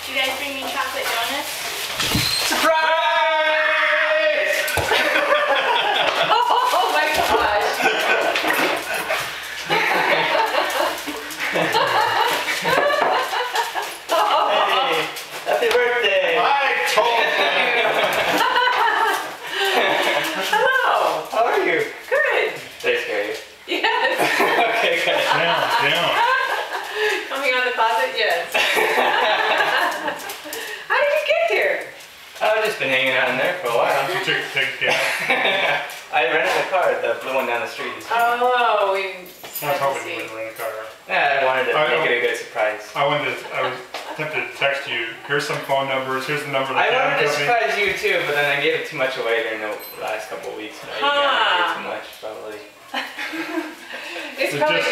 Did you guys bring me chocolate donuts? Surprise! Oh my gosh! Hey, happy birthday! I told Hello! How are you? Good! Did I scare you? Yes! Okay, good. down. Coming out of the closet? Yes. How did you get here? I've just been hanging out in there for a while. You took gas. I rented a car, the blue one down the street. Oh, we I was hoping you wouldn't rent a car. Yeah, I wanted to I make know. it a good surprise. I was tempted to text you. Here's some phone numbers. Here's the number of the I wanted piano to company. surprise you too, but then I gave it too much away during the last couple of weeks. I gave too much, probably. It's So probably just